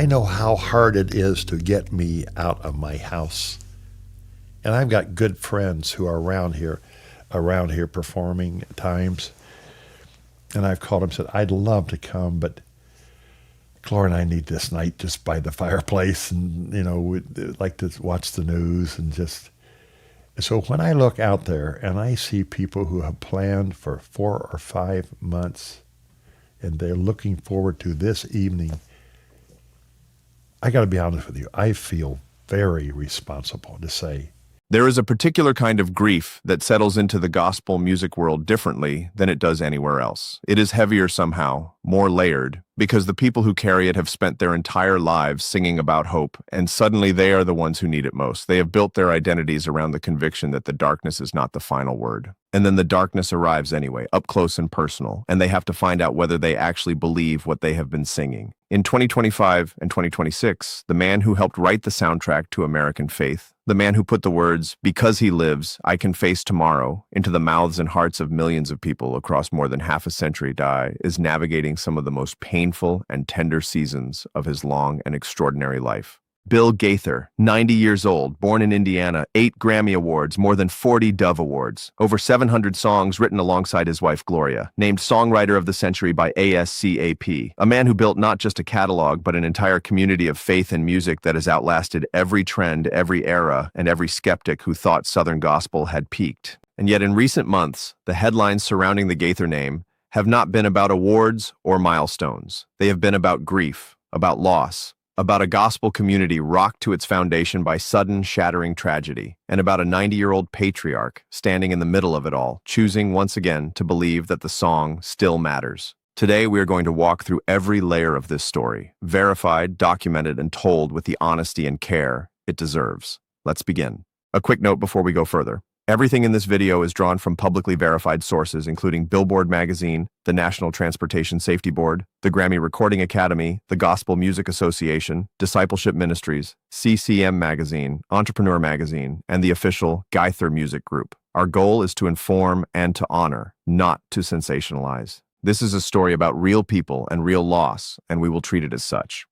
I know how hard it is to get me out of my house. And I've got good friends who are around here performing at times. And I've called them and said, I'd love to come, but Gloria and I need this night just by the fireplace, and, we'd like to watch the news and just. So when I look out there and I see people who have planned for 4 or 5 months and they're looking forward to this evening, I got to be honest with you, I feel very responsible to say, There is a particular kind of grief that settles into the gospel music world differently than it does anywhere else. It is heavier somehow, more layered, because the people who carry it have spent their entire lives singing about hope, and suddenly they are the ones who need it most. They have built their identities around the conviction that the darkness is not the final word. And then the darkness arrives anyway, up close and personal, and they have to find out whether they actually believe what they have been singing. In 2025 and 2026, the man who helped write the soundtrack to American Faith, the man who put the words, "Because he lives, I can face tomorrow," into the mouths and hearts of millions of people across more than half a century is navigating some of the most painful and tender seasons of his long and extraordinary life. Bill Gaither, 90 years old, born in Indiana, 8 Grammy Awards, more than 40 Dove Awards, over 700 songs written alongside his wife Gloria, named Songwriter of the Century by ASCAP, a man who built not just a catalog but an entire community of faith and music that has outlasted every trend, every era, and every skeptic who thought Southern gospel had peaked. And yet in recent months, the headlines surrounding the Gaither name have not been about awards or milestones. They have been about grief, about loss, about a gospel community rocked to its foundation by sudden, shattering tragedy, and about a 90-year-old patriarch standing in the middle of it all, choosing once again to believe that the song still matters. Today, we are going to walk through every layer of this story, verified, documented, and told with the honesty and care it deserves. Let's begin. A quick note before we go further. Everything in this video is drawn from publicly verified sources, including Billboard magazine, the National Transportation Safety Board, the Grammy Recording Academy, the Gospel Music Association, Discipleship Ministries, CCM magazine, Entrepreneur magazine, and the official Gaither music group. Our goal is to inform and to honor, not to sensationalize. This is a story about real people and real loss, and we will treat it as such.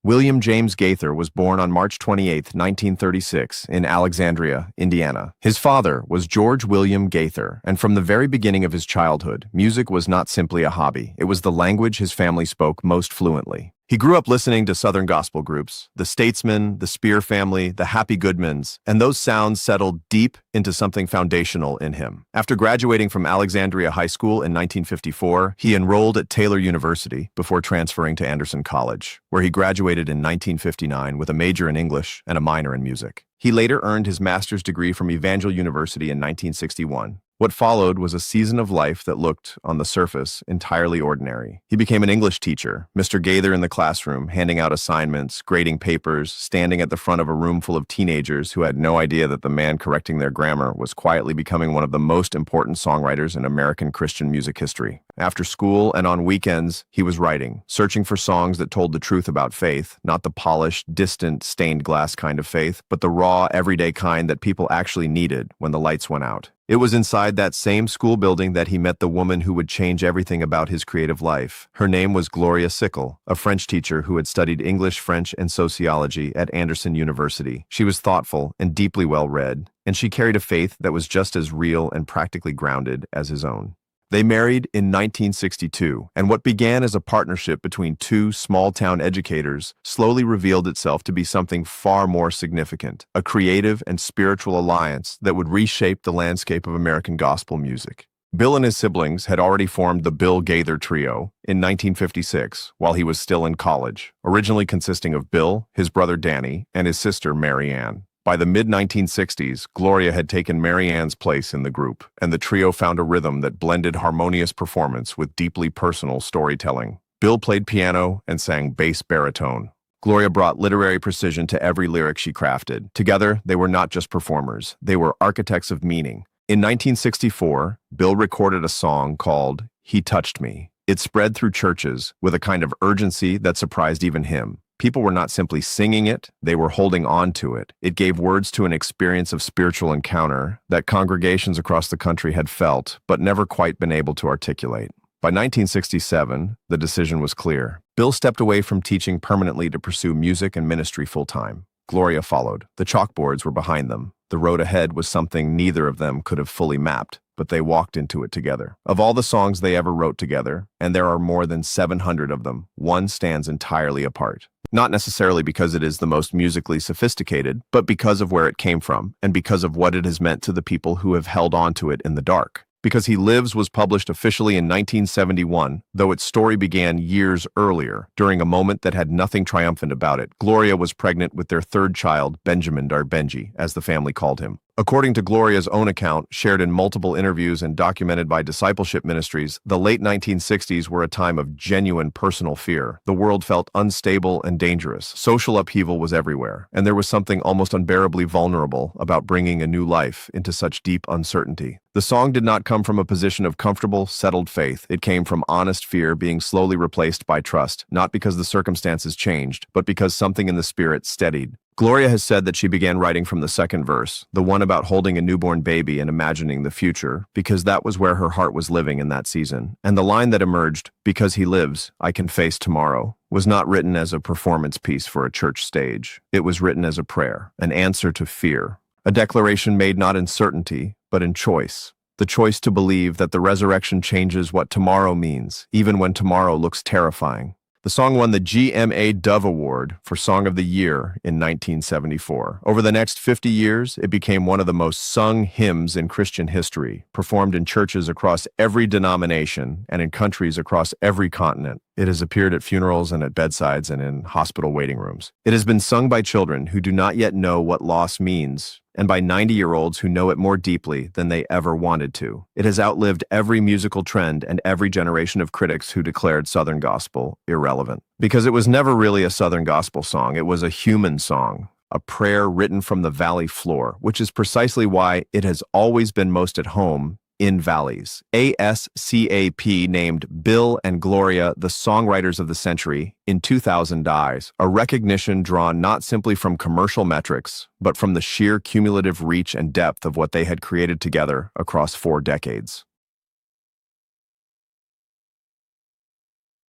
William James Gaither was born on March 28, 1936, in Alexandria, Indiana. His father was George William Gaither, and from the very beginning of his childhood, music was not simply a hobby. It was the language his family spoke most fluently. He grew up listening to Southern gospel groups, the Statesmen, the Spear Family, the Happy Goodmans, and those sounds settled deep into something foundational in him. After graduating from Alexandria High School in 1954, he enrolled at Taylor University before transferring to Anderson College, where he graduated in 1959 with a major in English and a minor in music. He later earned his master's degree from Evangel University in 1961. What followed was a season of life that looked, on the surface, entirely ordinary. He became an English teacher, Mr. Gaither in the classroom, handing out assignments, grading papers, standing at the front of a room full of teenagers who had no idea that the man correcting their grammar was quietly becoming one of the most important songwriters in American Christian music history. After school and on weekends, he was writing, searching for songs that told the truth about faith, not the polished, distant, stained glass kind of faith, but the raw, everyday kind that people actually needed when the lights went out. It was inside that same school building that he met the woman who would change everything about his creative life. Her name was Gloria Sickle, a French teacher who had studied English, French, and sociology at Anderson University. She was thoughtful and deeply well-read, and she carried a faith that was just as real and practically grounded as his own. They married in 1962, and what began as a partnership between two small-town educators slowly revealed itself to be something far more significant, a creative and spiritual alliance that would reshape the landscape of American gospel music. Bill and his siblings had already formed the Bill Gaither Trio in 1956 while he was still in college, originally consisting of Bill, his brother Danny, and his sister Mary Ann. By the mid-1960s, Gloria had taken Mary Ann's place in the group, and the trio found a rhythm that blended harmonious performance with deeply personal storytelling. Bill played piano and sang bass baritone. Gloria brought literary precision to every lyric she crafted. Together, they were not just performers, they were architects of meaning. In 1964, Bill recorded a song called "He Touched Me." It spread through churches with a kind of urgency that surprised even him. People were not simply singing it, they were holding on to it. It gave words to an experience of spiritual encounter that congregations across the country had felt, but never quite been able to articulate. By 1967, the decision was clear. Bill stepped away from teaching permanently to pursue music and ministry full-time. Gloria followed. The chalkboards were behind them. The road ahead was something neither of them could have fully mapped, but they walked into it together. Of all the songs they ever wrote together, and there are more than 700 of them, one stands entirely apart. Not necessarily because it is the most musically sophisticated, but because of where it came from, and because of what it has meant to the people who have held on to it in the dark. Because He Lives was published officially in 1971, though its story began years earlier, during a moment that had nothing triumphant about it. Gloria was pregnant with their third child, Benjamin Benji, as the family called him. According to Gloria's own account, shared in multiple interviews and documented by Discipleship Ministries, the late 1960s were a time of genuine personal fear. The world felt unstable and dangerous. Social upheaval was everywhere, and there was something almost unbearably vulnerable about bringing a new life into such deep uncertainty. The song did not come from a position of comfortable, settled faith. It came from honest fear being slowly replaced by trust, not because the circumstances changed, but because something in the spirit steadied. Gloria has said that she began writing from the second verse, the one about holding a newborn baby and imagining the future, because that was where her heart was living in that season. And the line that emerged, "Because He lives, I can face tomorrow," was not written as a performance piece for a church stage. It was written as a prayer, an answer to fear, a declaration made not in certainty, but in choice. The choice to believe that the resurrection changes what tomorrow means, even when tomorrow looks terrifying. The song won the GMA Dove Award for Song of the Year in 1974. Over the next 50 years, it became one of the most sung hymns in Christian history, performed in churches across every denomination and in countries across every continent. It has appeared at funerals and at bedsides and in hospital waiting rooms. It has been sung by children who do not yet know what loss means, and by 90-year-olds who know it more deeply than they ever wanted to. It has outlived every musical trend and every generation of critics who declared Southern gospel irrelevant. Because it was never really a Southern gospel song, it was a human song, a prayer written from the valley floor, which is precisely why it has always been most at home in valleys. ASCAP named Bill and Gloria the Songwriters of the Century in 2000 a recognition drawn not simply from commercial metrics, but from the sheer cumulative reach and depth of what they had created together across 4 decades.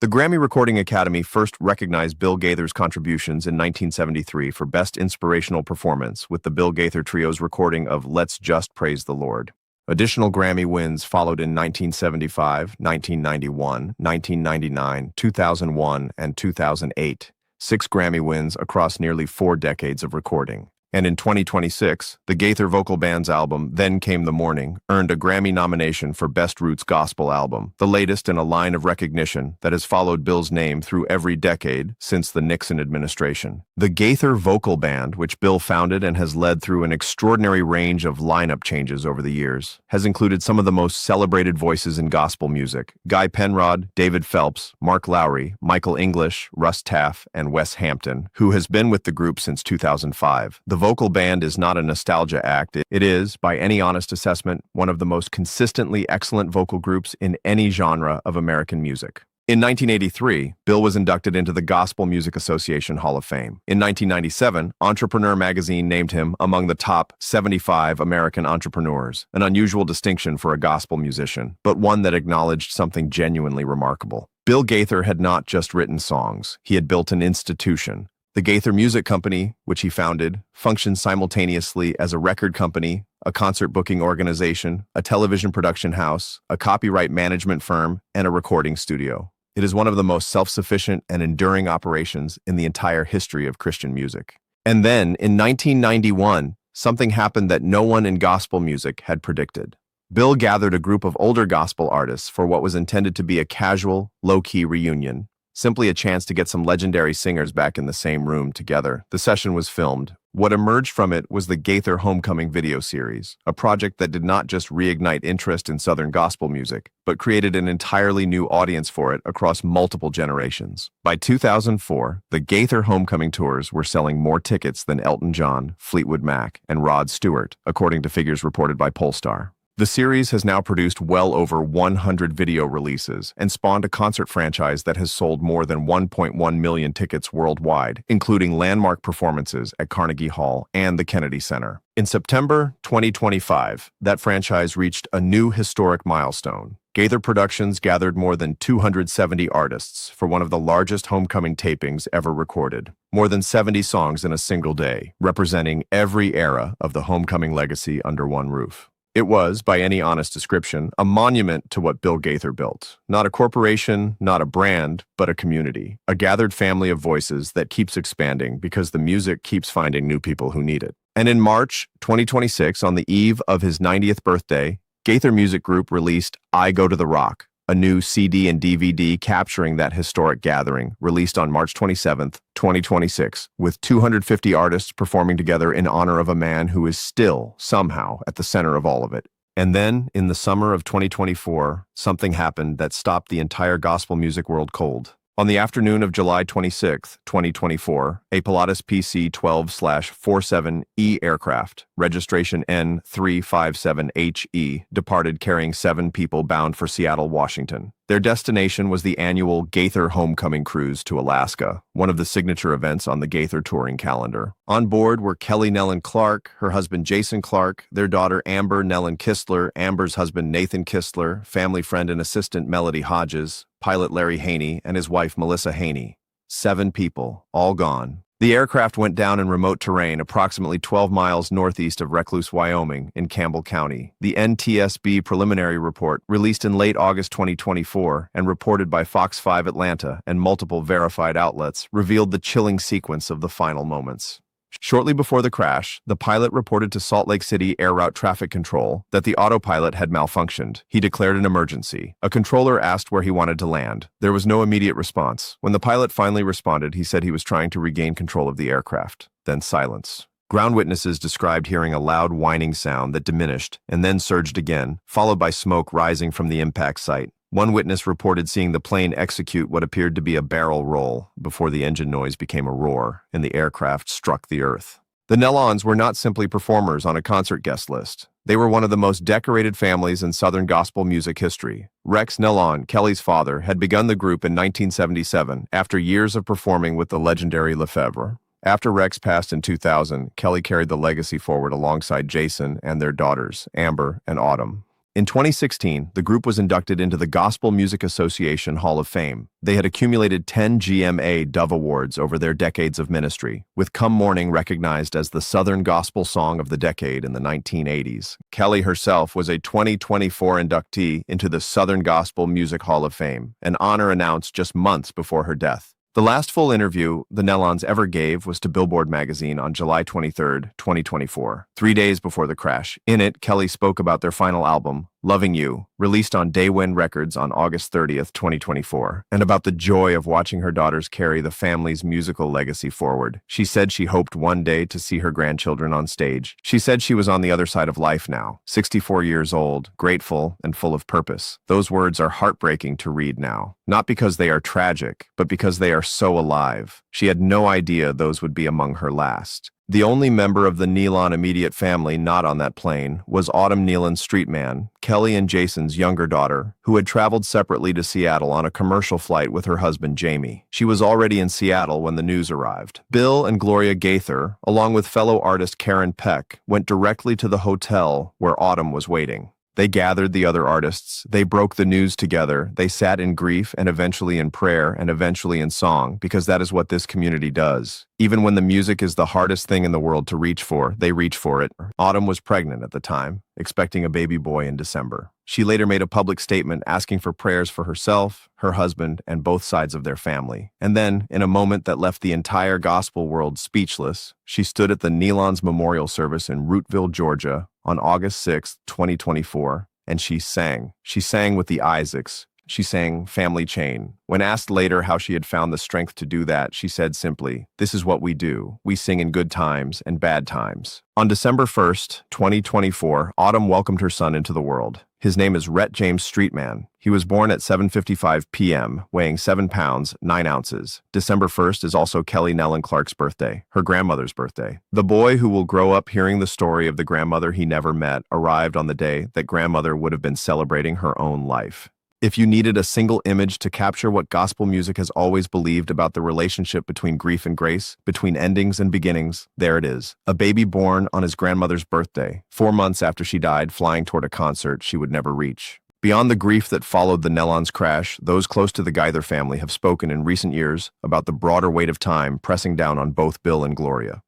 The Grammy Recording Academy first recognized Bill Gaither's contributions in 1973 for Best Inspirational Performance with the Bill Gaither Trio's recording of Let's Just Praise the Lord. Additional Grammy wins followed in 1975, 1991, 1999, 2001, and 2008. 6 Grammy wins across nearly 4 decades of recording. And in 2026, the Gaither Vocal Band's album, Then Came the Morning, earned a Grammy nomination for Best Roots Gospel Album, the latest in a line of recognition that has followed Bill's name through every decade since the Nixon administration. The Gaither Vocal Band, which Bill founded and has led through an extraordinary range of lineup changes over the years, has included some of the most celebrated voices in gospel music: Guy Penrod, David Phelps, Mark Lowry, Michael English, Russ Taff, and Wes Hampton, who has been with the group since 2005. The vocal band is not a nostalgia act. It is, by any honest assessment, one of the most consistently excellent vocal groups in any genre of American music. In 1983, Bill was inducted into the Gospel Music Association Hall of Fame. In 1997, Entrepreneur magazine named him among the top 75 American entrepreneurs, an unusual distinction for a gospel musician, but one that acknowledged something genuinely remarkable. Bill Gaither had not just written songs. He had built an institution. The Gaither Music Company, which he founded, functioned simultaneously as a record company, a concert booking organization, a television production house, a copyright management firm, and a recording studio. It is one of the most self-sufficient and enduring operations in the entire history of Christian music. And then, in 1991, something happened that no one in gospel music had predicted. Bill gathered a group of older gospel artists for what was intended to be a casual, low-key reunion. Simply a chance to get some legendary singers back in the same room together. The session was filmed. What emerged from it was the Gaither Homecoming video series, a project that did not just reignite interest in Southern gospel music, but created an entirely new audience for it across multiple generations. By 2004, the Gaither Homecoming tours were selling more tickets than Elton John, Fleetwood Mac, and Rod Stewart, according to figures reported by Pollstar. The series has now produced well over 100 video releases and spawned a concert franchise that has sold more than 1.1 million tickets worldwide, including landmark performances at Carnegie Hall and the Kennedy Center. In September 2025, that franchise reached a new historic milestone. Gaither Productions gathered more than 270 artists for one of the largest homecoming tapings ever recorded. More than 70 songs in a single day, representing every era of the homecoming legacy under one roof. It was, by any honest description, a monument to what Bill Gaither built. Not a corporation, not a brand, but a community. A gathered family of voices that keeps expanding because the music keeps finding new people who need it. And in March 2026, on the eve of his 90th birthday, Gaither Music Group released I Go to the Rock, a new CD and DVD capturing that historic gathering, released on March 27th, 2026, with 250 artists performing together in honor of a man who is still, somehow, at the center of all of it. And then, in the summer of 2024, something happened that stopped the entire gospel music world cold. On the afternoon of July 26, 2024, a Pilatus PC-12/47E aircraft, registration N357HE, departed carrying 7 people bound for Seattle, Washington. Their destination was the annual Gaither Homecoming Cruise to Alaska, one of the signature events on the Gaither touring calendar. On board were Kelly Nellen Clark, her husband Jason Clark, their daughter Amber Nellen Kistler, Amber's husband Nathan Kistler, family friend and assistant Melody Hodges, pilot Larry Haney, and his wife Melissa Haney. 7 people, all gone. The aircraft went down in remote terrain approximately 12 miles northeast of Recluse, Wyoming, in Campbell County. The NTSB preliminary report, released in late August 2024 and reported by Fox 5 Atlanta and multiple verified outlets, revealed the chilling sequence of the final moments. Shortly before the crash, the pilot reported to Salt Lake City Air Route Traffic Control that the autopilot had malfunctioned. He declared an emergency. A controller asked where he wanted to land. There was no immediate response. When the pilot finally responded, he said he was trying to regain control of the aircraft. Then silence. Ground witnesses described hearing a loud whining sound that diminished and then surged again, followed by smoke rising from the impact site. One witness reported seeing the plane execute what appeared to be a barrel roll before the engine noise became a roar and the aircraft struck the earth. The Nelons were not simply performers on a concert guest list. They were one of the most decorated families in Southern gospel music history. Rex Nelon, Kelly's father, had begun the group in 1977 after years of performing with the legendary Lefebvre. After Rex passed in 2000, Kelly carried the legacy forward alongside Jason and their daughters, Amber and Autumn. In 2016, the group was inducted into the Gospel Music Association Hall of Fame. They had accumulated 10 GMA Dove Awards over their decades of ministry, with Come Morning recognized as the Southern Gospel Song of the Decade in the 1980s. Kelly herself was a 2024 inductee into the Southern Gospel Music Hall of Fame, an honor announced just months before her death. The last full interview the Nelons ever gave was to Billboard magazine on July 23, 2024, 3 days before the crash. In it, Kelly spoke about their final album, Loving You, released on Day One Records on August 30th, 2024, and about the joy of watching her daughters carry the family's musical legacy forward. She said she hoped one day to see her grandchildren on stage. She said she was on the other side of life now, 64 years old, grateful, and full of purpose. Those words are heartbreaking to read now, not because they are tragic, but because they are so alive. She had no idea those would be among her last. The only member of the Nelon immediate family not on that plane was Autumn Nelon Streetman, Kelly and Jason's younger daughter, who had traveled separately to Seattle on a commercial flight with her husband Jamie. She was already in Seattle when the news arrived. Bill and Gloria Gaither, along with fellow artist Karen Peck, went directly to the hotel where Autumn was waiting. They gathered the other artists, they broke the news together, they sat in grief and eventually in prayer and eventually in song, because that is what this community does. Even when the music is the hardest thing in the world to reach for, they reach for it. Autumn was pregnant at the time, expecting a baby boy in December. She later made a public statement asking for prayers for herself, her husband, and both sides of their family. And then, in a moment that left the entire gospel world speechless, she stood at the Nelons Memorial Service in Rootville, Georgia, on August 6, 2024, and she sang. She sang with the Isaacs. She sang Family Chain. When asked later how she had found the strength to do that, she said simply, "This is what we do. We sing in good times and bad times." On December 1st, 2024, Autumn welcomed her son into the world. His name is Rhett James Streetman. He was born at 7:55 p.m., weighing 7 pounds, 9 ounces. December 1st is also Kelly Nellen Clark's birthday, her grandmother's birthday. The boy who will grow up hearing the story of the grandmother he never met arrived on the day that grandmother would have been celebrating her own life. If you needed a single image to capture what gospel music has always believed about the relationship between grief and grace, between endings and beginnings, there it is. A baby born on his grandmother's birthday, 4 months after she died flying toward a concert she would never reach. Beyond the grief that followed the Nelons crash, those close to the Gaither family have spoken in recent years about the broader weight of time pressing down on both Bill and Gloria.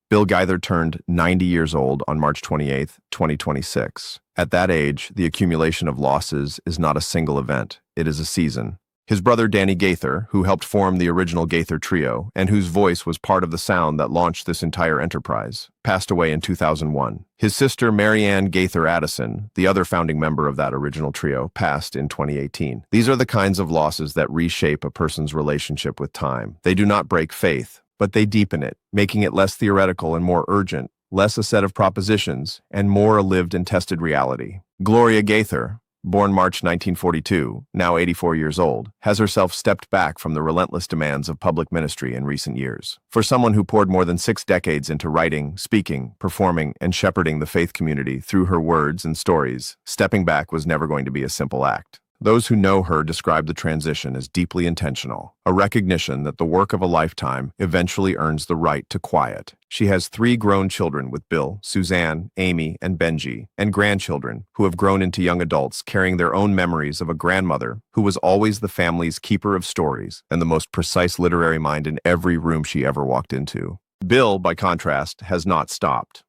Bill Gaither turned 90 years old on March 28, 2026. At that age, the accumulation of losses is not a single event, it is a season. His brother Danny Gaither, who helped form the original Gaither trio, and whose voice was part of the sound that launched this entire enterprise, passed away in 2001. His sister Marianne Gaither Addison, the other founding member of that original trio, passed in 2018. These are the kinds of losses that reshape a person's relationship with time. They do not break faith, but they deepen it, making it less theoretical and more urgent, less a set of propositions, and more a lived and tested reality. Gloria Gaither, born March 1942, now 84 years old, has herself stepped back from the relentless demands of public ministry in recent years. For someone who poured more than 6 decades into writing, speaking, performing, and shepherding the faith community through her words and stories, stepping back was never going to be a simple act. Those who know her describe the transition as deeply intentional, a recognition that the work of a lifetime eventually earns the right to quiet. She has 3 grown children with Bill, Suzanne, Amy, and Benji, and grandchildren who have grown into young adults carrying their own memories of a grandmother who was always the family's keeper of stories and the most precise literary mind in every room she ever walked into. Bill, by contrast, has not stopped.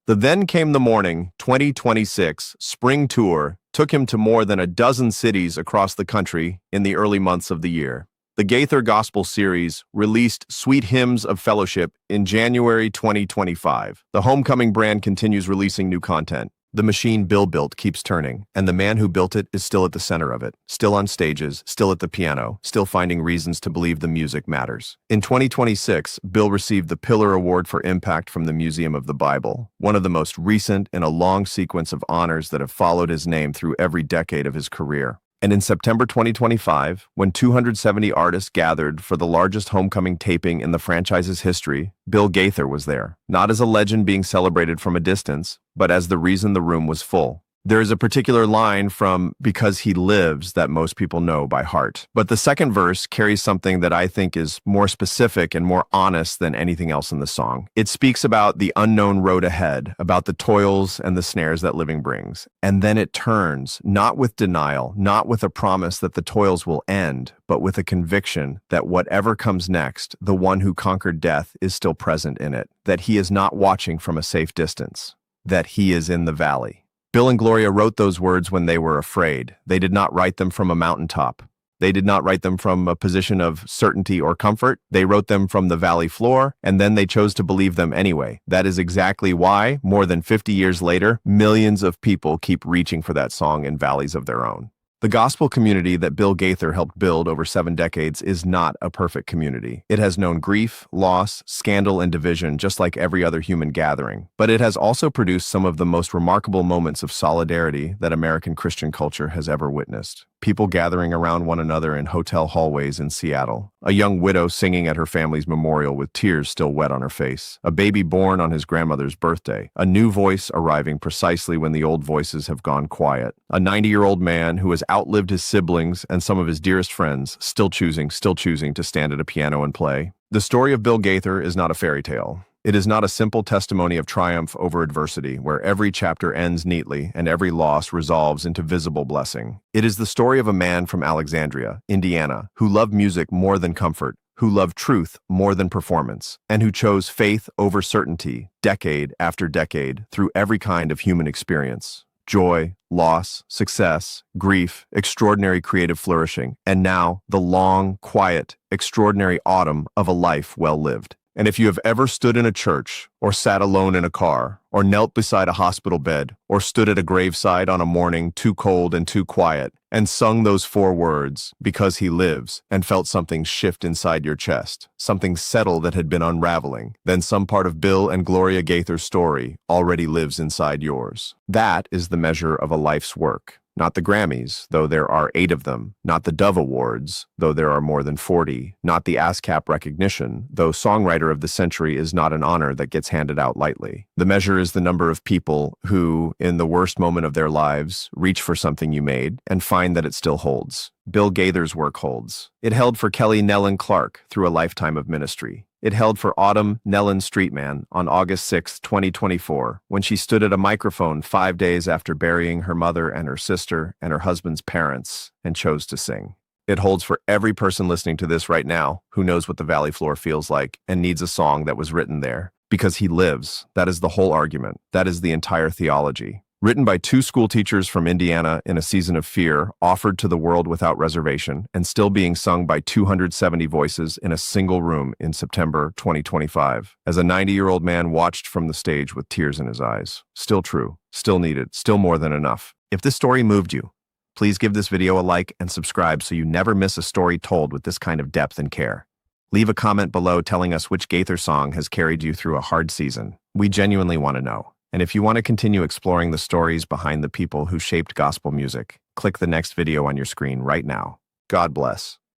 The Then Came the Morning 2026 Spring Tour took him to more than a dozen cities across the country in the early months of the year. The Gaither Gospel Series released Sweet Hymns of Fellowship in January 2025. The Homecoming brand continues releasing new content. The machine Bill built keeps turning, and the man who built it is still at the center of it, still on stages, still at the piano, still finding reasons to believe the music matters. In 2026, Bill received the Pillar Award for Impact from the Museum of the Bible, one of the most recent in a long sequence of honors that have followed his name through every decade of his career. And in September 2025, when 270 artists gathered for the largest homecoming taping in the franchise's history, Bill Gaither was there, not as a legend being celebrated from a distance, but as the reason the room was full. There is a particular line from Because He Lives that most people know by heart. But the second verse carries something that I think is more specific and more honest than anything else in the song. It speaks about the unknown road ahead, about the toils and the snares that living brings. And then it turns, not with denial, not with a promise that the toils will end, but with a conviction that whatever comes next, the one who conquered death is still present in it, that he is not watching from a safe distance, that he is in the valley. Bill and Gloria wrote those words when they were afraid. They did not write them from a mountaintop. They did not write them from a position of certainty or comfort. They wrote them from the valley floor, and then they chose to believe them anyway. That is exactly why, more than 50 years later, millions of people keep reaching for that song in valleys of their own. The gospel community that Bill Gaither helped build over 7 decades is not a perfect community. It has known grief, loss, scandal, and division just like every other human gathering. But it has also produced some of the most remarkable moments of solidarity that American Christian culture has ever witnessed. People gathering around one another in hotel hallways in Seattle. A young widow singing at her family's memorial with tears still wet on her face. A baby born on his grandmother's birthday. A new voice arriving precisely when the old voices have gone quiet. A 90-year-old man who has outlived his siblings and some of his dearest friends, still choosing to stand at a piano and play. The story of Bill Gaither is not a fairy tale. It is not a simple testimony of triumph over adversity, where every chapter ends neatly and every loss resolves into visible blessing. It is the story of a man from Alexandria, Indiana, who loved music more than comfort, who loved truth more than performance, and who chose faith over certainty, decade after decade, through every kind of human experience. Joy, loss, success, grief, extraordinary creative flourishing, and now the long, quiet, extraordinary autumn of a life well lived. And if you have ever stood in a church, or sat alone in a car, or knelt beside a hospital bed, or stood at a graveside on a morning too cold and too quiet, and sung those 4 words, because he lives, and felt something shift inside your chest, something settle that had been unraveling, then some part of Bill and Gloria Gaither's story already lives inside yours. That is the measure of a life's work. Not the Grammys, though there are 8 of them. Not the Dove Awards, though there are more than 40. Not the ASCAP recognition, though Songwriter of the Century is not an honor that gets handed out lightly. The measure is the number of people who, in the worst moment of their lives, reach for something you made and find that it still holds. Bill Gaither's work holds. It held for Kelly Nellen Clark through a lifetime of ministry. It held for Autumn Nelons Streetman on August 6, 2024, when she stood at a microphone 5 days after burying her mother and her sister and her husband's parents and chose to sing. It holds for every person listening to this right now who knows what the valley floor feels like and needs a song that was written there. Because he lives. That is the whole argument. That is the entire theology. Written by 2 school teachers from Indiana in a season of fear, offered to the world without reservation, and still being sung by 270 voices in a single room in September 2025, as a 90-year-old man watched from the stage with tears in his eyes. Still true, still needed, still more than enough. If this story moved you, please give this video a like and subscribe so you never miss a story told with this kind of depth and care. Leave a comment below telling us which Gaither song has carried you through a hard season. We genuinely want to know. And if you want to continue exploring the stories behind the people who shaped gospel music, click the next video on your screen right now. God bless.